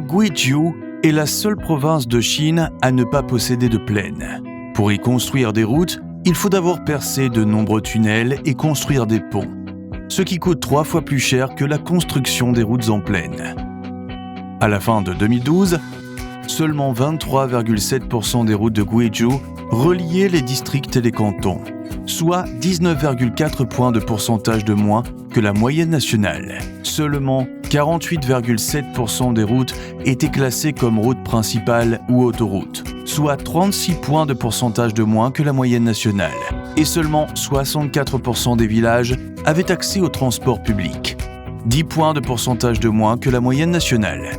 Guizhou est la seule province de Chine à ne pas posséder de plaine. Pour y construire des routes, il faut d'abord percer de nombreux tunnels et construire des ponts, ce qui coûte 3 fois plus cher que la construction des routes en plaine. À la fin de 2012, seulement 23,7% des routes de Guizhou reliaient les districts et les cantons, soit 19,4 points de pourcentage de moins que la moyenne nationale. Seulement 48,7% des routes étaient classées comme routes principales ou autoroutes, soit 36 points de pourcentage de moins que la moyenne nationale. Et seulement 64% des villages avaient accès au transport public, 10 points de pourcentage de moins que la moyenne nationale.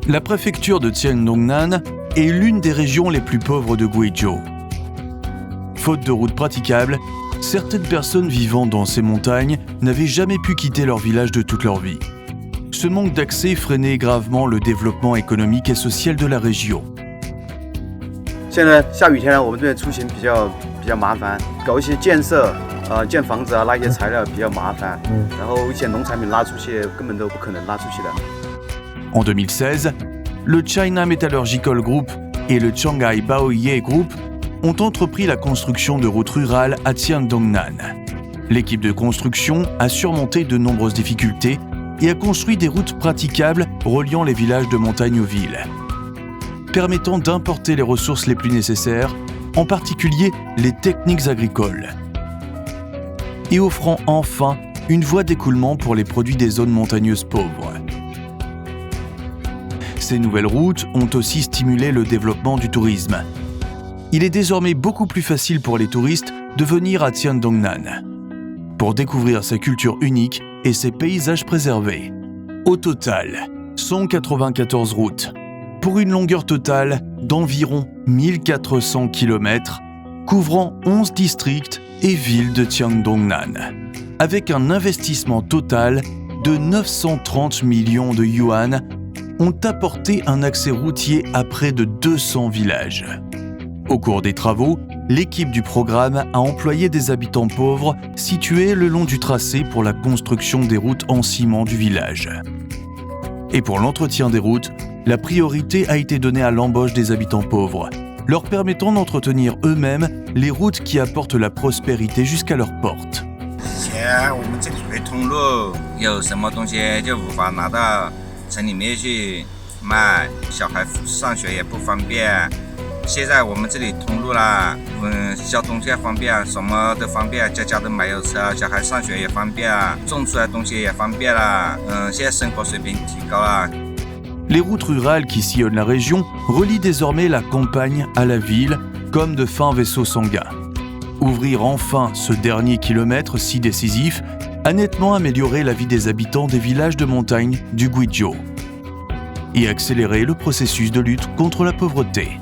La préfecture de Jiangdongnan est l'une des régions les plus pauvres de Guizhou. Faute de routes praticables, certaines personnes vivant dans ces montagnes n'avaient jamais pu quitter leur village de toute leur vie. Ce manque d'accès freinait gravement le développement économique et social de la région. 现在下雨天呢，我们这边出行比较麻烦，搞一些建设，建房子啊，拉一些材料比较麻烦。然后一些农产品拉出去根本都不可能拉出去的。En 2016, le China Metallurgical Group et le Shanghai Baoye Group ont entrepris la construction de routes rurales à Jiangdongnan. L'équipe de construction a surmonté de nombreuses difficultés et a construit des routes praticables reliant les villages de montagne aux villes, permettant d'importer les ressources les plus nécessaires, en particulier les techniques agricoles, et offrant enfin une voie d'écoulement pour les produits des zones montagneuses pauvres. Ces nouvelles routes ont aussi stimulé le développement du tourisme. Il est désormais beaucoup plus facile pour les touristes de venir à Jiangdongnan pour découvrir sa culture unique et ses paysages préservés. Au total, 194 routes, pour une longueur totale d'environ 1400 km, couvrant 11 districts et villes de Jiangdongnan, avec un investissement total de 930 millions de yuan, ont apporté un accès routier à près de 200 villages. Au cours des travaux, l'équipe du programme a employé des habitants pauvres situés le long du tracé pour la construction des routes en ciment du village. Et pour l'entretien des routes, la priorité a été donnée à l'embauche des habitants pauvres, leur permettant d'entretenir eux-mêmes les routes qui apportent la prospérité jusqu'à leur porte. 以前我们这里没通路，有什么东西就无法拿到城里面去卖，小孩上学也不方便。现在我们这里通路了，交通也方便，什么都方便，家家都买有车，小孩上学也方便，种出来东西也方便了。现在生活水平提高了。 Les routes rurales qui sillonnent la région relient désormais la campagne à la ville comme de fins vaisseaux sanguins. Ouvrir enfin ce dernier kilomètre si décisif a nettement amélioré la vie des habitants des villages de montagne du Guizhou et accéléré le processus de lutte contre la pauvreté.